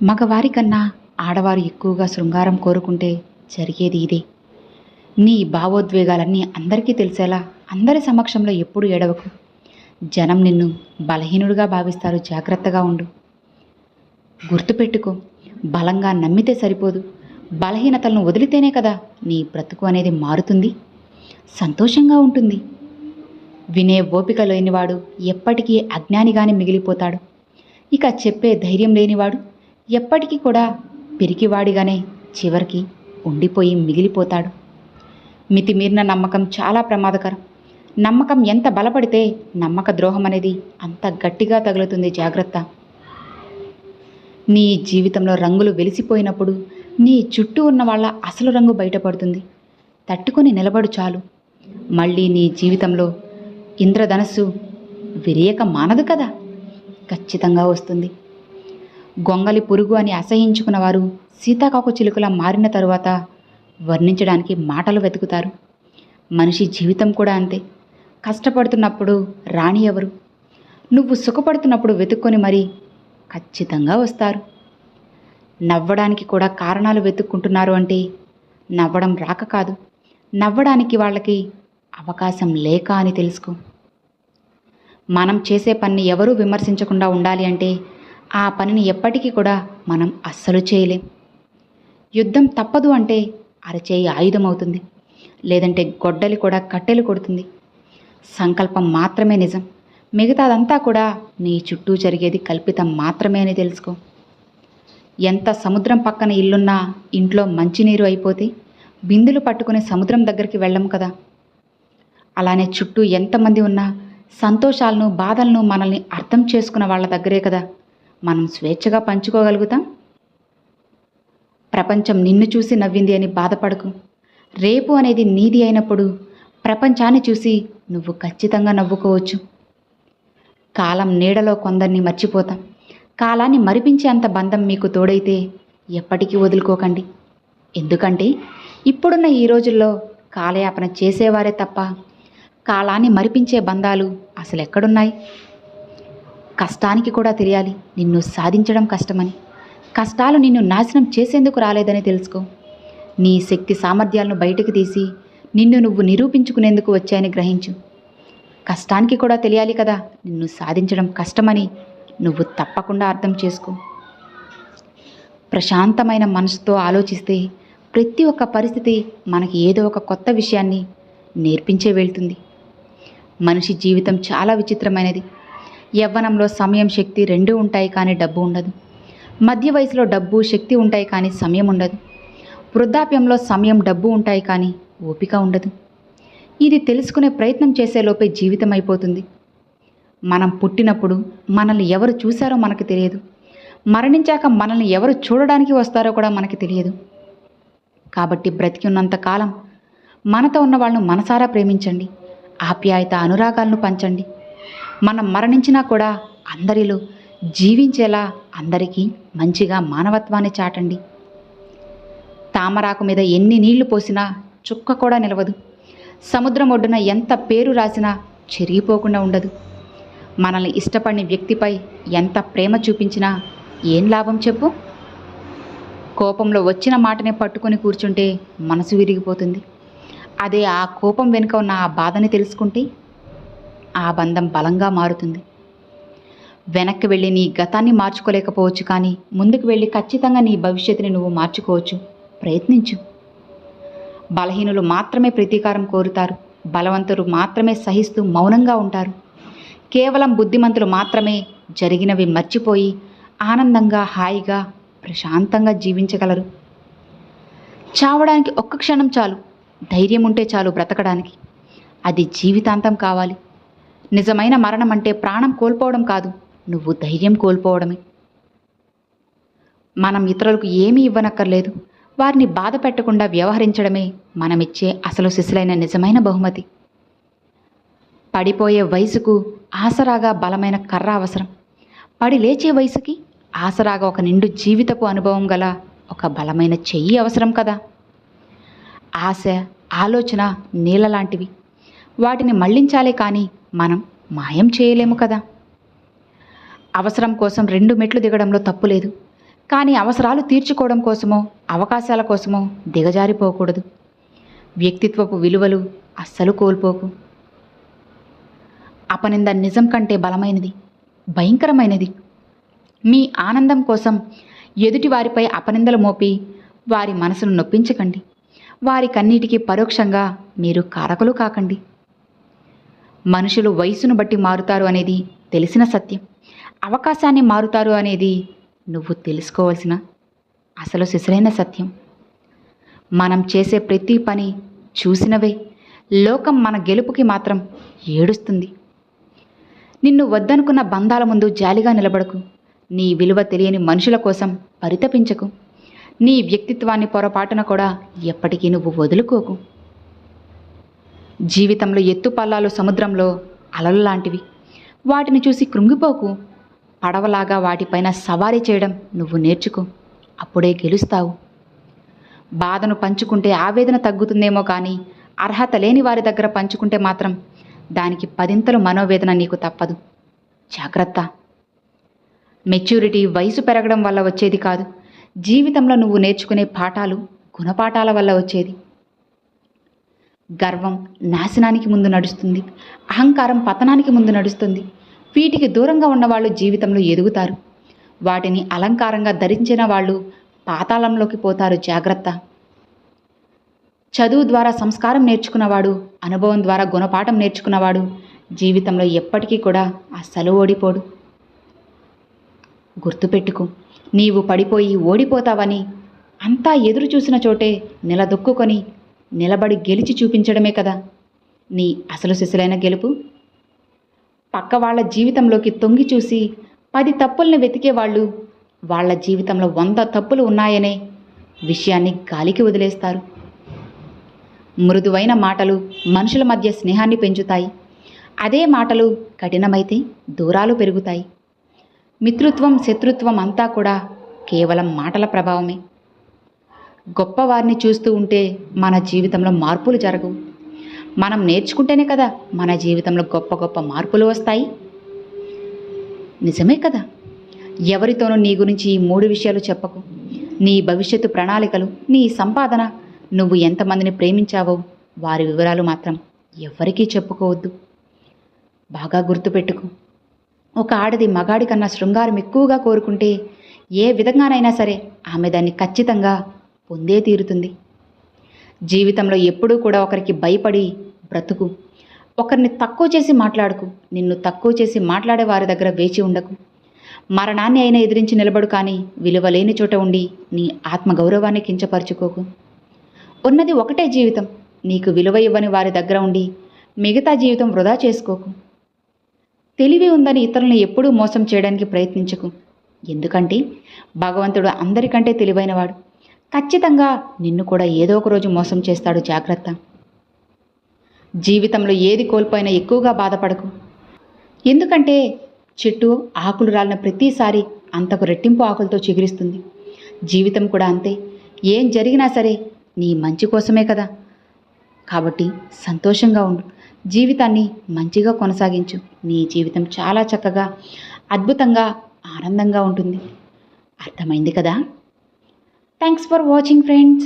మగవారి కన్నా ఆడవారు ఎక్కువగా శృంగారం కోరుకుంటే జరిగేది ఇదే. నీ భావోద్వేగాలన్నీ అందరికీ తెలిసేలా అందరి సమక్షంలో ఎప్పుడు ఏడవకు. జనం నిన్ను బలహీనుడిగా భావిస్తారు, జాగ్రత్తగా ఉండు. గుర్తుపెట్టుకో, బలంగా నమ్మితే సరిపోదు. బలహీనతలను వదిలితేనే కదా నీ బ్రతుకు అనేది మారుతుంది, సంతోషంగా ఉంటుంది. వినే ఓపిక లేనివాడు ఎప్పటికీ అజ్ఞానిగానే మిగిలిపోతాడు. ఇక చెప్పే ధైర్యం లేనివాడు ఎప్పటికీ కూడా పిరికివాడిగానే చివరికి ఉండిపోయి మిగిలిపోతాడు. మితిమీరిన నమ్మకం చాలా ప్రమాదకరం. నమ్మకం ఎంత బలపడితే నమ్మక ద్రోహం అనేది అంత గట్టిగా తగులుతుంది, జాగ్రత్త. నీ జీవితంలో రంగులు వెలిసిపోయినప్పుడు నీ చుట్టూ ఉన్న వాళ్ళ అసలు రంగు బయటపడుతుంది. తట్టుకొని నిలబడు చాలు. మళ్ళీ నీ జీవితంలో ఇంద్రధనస్సు విరియక మానదు కదా, ఖచ్చితంగా వస్తుంది. గొంగలి పురుగు అని అసహించుకున్న వారు సీతాకాకు చిలుకలా మారిన తరువాత వర్ణించడానికి మాటలు వెతుకుతారు. మనిషి జీవితం కూడా అంతే. కష్టపడుతున్నప్పుడు రాణి ఎవరు? నువ్వు సుఖపడుతున్నప్పుడు వెతుక్కొని మరీ ఖచ్చితంగా వస్తారు. నవ్వడానికి కూడా కారణాలు వెతుక్కుంటున్నారు అంటే నవ్వడం రాక కాదు, నవ్వడానికి వాళ్ళకి అవకాశం లేక అని తెలుసుకో. మనం చేసే పనిని ఎవరూ విమర్శించకుండా ఉండాలి అంటే ఆ పనిని ఎప్పటికీ కూడా మనం అస్సలు చేయలేం. యుద్ధం తప్పదు అంటే అరచేయి ఆయుధం అవుతుంది, లేదంటే గొడ్డలి కూడా కట్టెలు కొడుతుంది. సంకల్పం మాత్రమే నిజం, మిగతాదంతా కూడా నీ చుట్టూ జరిగేది కల్పితం మాత్రమే అని తెలుసుకో. ఎంత సముద్రం పక్కన ఇల్లున్నా ఇంట్లో మంచినీరు అయిపోతే బిందులు పట్టుకుని సముద్రం దగ్గరికి వెళ్ళము కదా. అలానే చుట్టూ ఎంతమంది ఉన్నా సంతోషాలను బాధలను మనల్ని అర్థం చేసుకున్న వాళ్ళ దగ్గరే కదా మనం స్వేచ్ఛగా పంచుకోగలుగుతాం. ప్రపంచం నిన్ను చూసి నవ్వింది అని బాధపడకు. రేపు అనేది నీది అయినప్పుడు ప్రపంచాన్ని చూసి నువ్వు ఖచ్చితంగా నవ్వుకోవచ్చు. కాలం నీడలో కొందరిని మర్చిపోతాం. కాలాన్ని మరిపించే అంత బంధం మీకు తోడైతే ఎప్పటికీ వదులుకోకండి. ఎందుకంటే ఇప్పుడున్న ఈ రోజుల్లో కాలయాపన చేసేవారే తప్ప కాలాన్ని మరిపించే బంధాలు అసలు ఎక్కడున్నాయి? కష్టానికి కూడా తెలియాలి నిన్ను సాధించడం కష్టమని. కష్టాలు నిన్ను నాశనం చేసేందుకు రాలేదని తెలుసుకో. నీ శక్తి సామర్థ్యాలను బయటకు తీసి నిన్ను నువ్వు నిరూపించుకునేందుకు వచ్చాయని గ్రహించు. కష్టానికి కూడా తెలియాలి కదా నిన్ను సాధించడం కష్టమని. నువ్వు తప్పకుండా అర్థం చేసుకో. ప్రశాంతమైన మనసుతో ఆలోచిస్తే ప్రతి ఒక్క పరిస్థితి మనకి ఏదో ఒక కొత్త విషయాన్ని నేర్పించే వెళ్తుంది. మనిషి జీవితం చాలా విచిత్రమైనది. యవ్వనంలో సమయం శక్తి రెండూ ఉంటాయి, కానీ డబ్బు ఉండదు. మధ్య వయసులో డబ్బు శక్తి ఉంటాయి, కానీ సమయం ఉండదు. వృద్ధాప్యంలో సమయం డబ్బు ఉంటాయి, కానీ ఓపిక ఉండదు. ఇది తెలుసుకునే ప్రయత్నం చేసేలోపే జీవితం అయిపోతుంది. మనం పుట్టినప్పుడు మనల్ని ఎవరు చూశారో మనకు తెలియదు. మరణించాక మనల్ని ఎవరు చూడడానికి వస్తారో కూడా మనకి తెలియదు. కాబట్టి బ్రతికి ఉన్నంత కాలం మనతో ఉన్న వాళ్ళను మనసారా ప్రేమించండి. ఆప్యాయత అనురాగాలను పంచండి. మనం మరణించినా కూడా అందరిలో జీవించేలా అందరికీ మంచిగా మానవత్వాన్ని చాటండి. తామరాకు మీద ఎన్ని నీళ్లు పోసినా చుక్క కూడా నిలవదు. సముద్రం ఒడ్డున ఎంత పేరు రాసినా చెరిగిపోకుండా ఉండదు. మనల్ని ఇష్టపడిన వ్యక్తిపై ఎంత ప్రేమ చూపించినా ఏం లాభం చెప్పు? కోపంలో వచ్చిన మాటనే పట్టుకొని కూర్చుంటే మనసు విరిగిపోతుంది. అదే ఆ కోపం వెనుక ఉన్న ఆ బాధని తెలుసుకుంటే ఆ బంధం బలంగా మారుతుంది. వెనక్కి వెళ్ళి నీ గతాన్ని మార్చుకోలేకపోవచ్చు, కానీ ముందుకు వెళ్ళి ఖచ్చితంగా నీ భవిష్యత్తుని నువ్వు మార్చుకోవచ్చు. ప్రయత్నించు. బలహీనులు మాత్రమే ప్రతీకారం కోరుతారు. బలవంతులు మాత్రమే సహిస్తూ మౌనంగా ఉంటారు. కేవలం బుద్ధిమంతులు మాత్రమే జరిగినవి మర్చిపోయి ఆనందంగా, హాయిగా, ప్రశాంతంగా జీవించగలరు. చావడానికి ఒక్క క్షణం చాలు. ధైర్యం ఉంటే చాలు బ్రతకడానికి. అది జీవితాంతం కావాలి. నిజమైన మరణం అంటే ప్రాణం కోల్పోవడం కాదు, నువ్వు ధైర్యం కోల్పోవడమే. మనం ఇతరులకు ఏమీ ఇవ్వనక్కర్లేదు. వారిని బాధ పెట్టకుండా వ్యవహరించడమే మనమిచ్చే అసలు సిసలైన నిజమైన బహుమతి. పడిపోయే వయసుకు ఆసరాగా బలమైన కర్ర అవసరం. పడి లేచే వయసుకి ఆసరాగా ఒక నిండు జీవితపు అనుభవం గల ఒక బలమైన చెయ్యి అవసరం కదా. ఆశ, ఆలోచన నీళ్ళ లాంటివి. వాటిని మళ్లించాలే కానీ మనం మాయం చేయలేము కదా. అవసరం కోసం 2 మెట్లు దిగడంలో తప్పు లేదు, కానీ అవసరాలు తీర్చుకోవడం కోసమో అవకాశాల కోసమో దిగజారిపోకూడదు. వ్యక్తిత్వపు విలువలు అస్సలు కోల్పోకు. అపనింద నిజం కంటే బలమైనది, భయంకరమైనది. మీ ఆనందం కోసం ఎదుటివారిపై అపనిందలు మోపి వారి మనసును నొప్పించకండి. వారి కన్నీటికి పరోక్షంగా మీరు కారకులు కాకండి. మనుషులు వయసును బట్టి మారుతారు అనేది తెలిసిన సత్యం. అవకాశాన్ని మారుతారు అనేది నువ్వు తెలుసుకోవాల్సిన అసలు సిసలైన సత్యం. మనం చేసే ప్రతి పని చూసినవే. లోకం మన గెలుపుకి మాత్రం ఏడుస్తుంది. నిన్ను వద్దనుకున్న బంధాల ముందు జాలిగా నిలబడకు. నీ విలువ తెలియని మనుషుల కోసం పరితపించకు. నీ వ్యక్తిత్వాన్ని పొరపాటున కూడా ఎప్పటికీ నువ్వు వదులుకోకు. జీవితంలో ఎత్తుపల్లాలు సముద్రంలో అలలు లాంటివి. వాటిని చూసి కృంగిపోకు. పడవలాగా వాటిపైన సవారీ చేయడం నువ్వు నేర్చుకో. అప్పుడే గెలుస్తావు. బాధను పంచుకుంటే ఆవేదన తగ్గుతుందేమో కానీ అర్హత లేని వారి దగ్గర పంచుకుంటే మాత్రం దానికి 10 మనోవేదన నీకు తప్పదు. జాగ్రత్త. మెచ్యూరిటీ వయసు పెరగడం వల్ల వచ్చేది కాదు. జీవితంలో నువ్వు నేర్చుకునే పాఠాలు, గుణపాఠాల వల్ల వచ్చేది. గర్వం నాశనానికి ముందు నడుస్తుంది. అహంకారం పతనానికి ముందు నడుస్తుంది. వీటికి దూరంగా ఉన్నవాళ్ళు జీవితంలో ఎదుగుతారు. వాటిని అలంకారంగా ధరించిన వాళ్ళు పాతాళంలోకి పోతారు. జాగ్రత్త. చదువు ద్వారా సంస్కారం నేర్చుకున్నవాడు, అనుభవం ద్వారా గుణపాఠం నేర్చుకున్నవాడు జీవితంలో ఎప్పటికీ కూడా అస్సలు ఓడిపోడు. గుర్తుపెట్టుకు. నీవు పడిపోయి ఓడిపోతావని అంతా ఎదురు చూసిన చోటే నిలదొక్కుకొని నిలబడి గెలిచి చూపించడమే కదా నీ అసలు సిసలైన గెలుపు. పక్క వాళ్ళ జీవితంలోకి తొంగి చూసి 10 తప్పుల్ని వెతికే వాళ్ళు వాళ్ళ జీవితంలో 100 తప్పులు ఉన్నాయనే విషయాన్ని గాలికి వదిలేస్తారు. మృదువైన మాటలు మనుషుల మధ్య స్నేహాన్ని పెంచుతాయి. అదే మాటలు కఠినమైతే దూరాలు పెరుగుతాయి. మిత్రుత్వం, శత్రుత్వం అంతా కూడా కేవలం మాటల ప్రభావమే. గొప్పవారిని చూస్తూ ఉంటే మన జీవితంలో మార్పులు జరగవు. మనం నేర్చుకుంటేనే కదా మన జీవితంలో గొప్ప గొప్ప మార్పులు వస్తాయి. నిజమే కదా. ఎవరితోనూ నీ గురించి ఈ 3 విషయాలు చెప్పకు. నీ భవిష్యత్తు ప్రణాళికలు, నీ సంపాదన, నువ్వు ఎంతమందిని ప్రేమించావో వారి వివరాలు మాత్రం ఎవ్వరికీ చెప్పుకోవద్దు. బాగా గుర్తుపెట్టుకో. ఒక ఆడది మగాడి కన్నా శృంగారం ఎక్కువగా కోరుకుంటే ఏ విధంగానైనా సరే ఆమె దాన్ని ఖచ్చితంగా పొందే తీరుతుంది. జీవితంలో ఎప్పుడూ కూడా ఒకరికి భయపడి బ్రతుకు. ఒకరిని తక్కువ చేసి మాట్లాడుకు. నిన్ను తక్కువ చేసి మాట్లాడే వారి దగ్గర వేచి ఉండకు. మరణాన్ని అయినా ఎదిరించి నిలబడు, కానీ విలువలేని చోట ఉండి నీ ఆత్మగౌరవాన్ని కించపరుచుకోకు. ఉన్నది ఒకటే జీవితం. నీకు విలువ ఇవ్వని వారి దగ్గర ఉండి మిగతా జీవితం వృధా చేసుకోకు. తెలివి ఉందని ఇతరులను ఎప్పుడూ మోసం చేయడానికి ప్రయత్నించకు. ఎందుకంటే భగవంతుడు అందరికంటే తెలివైనవాడు. ఖచ్చితంగా నిన్ను కూడా ఏదో ఒక రోజు మోసం చేస్తాడు. జాగ్రత్త. జీవితంలో ఏది కోల్పోయినా ఎక్కువగా బాధపడకు. ఎందుకంటే చెట్టు ఆకులు రాలిన ప్రతిసారి అంతకు రెట్టింపు ఆకులతో చిగురిస్తుంది. జీవితం కూడా అంతే. ఏం జరిగినా సరే నీ మంచి కోసమే కదా. కాబట్టి సంతోషంగా ఉండు. జీవితాన్ని మంచిగా కొనసాగించు. నీ జీవితం చాలా చక్కగా, అద్భుతంగా, ఆనందంగా ఉంటుంది. అర్థమైంది కదా. Thanks for watching friends.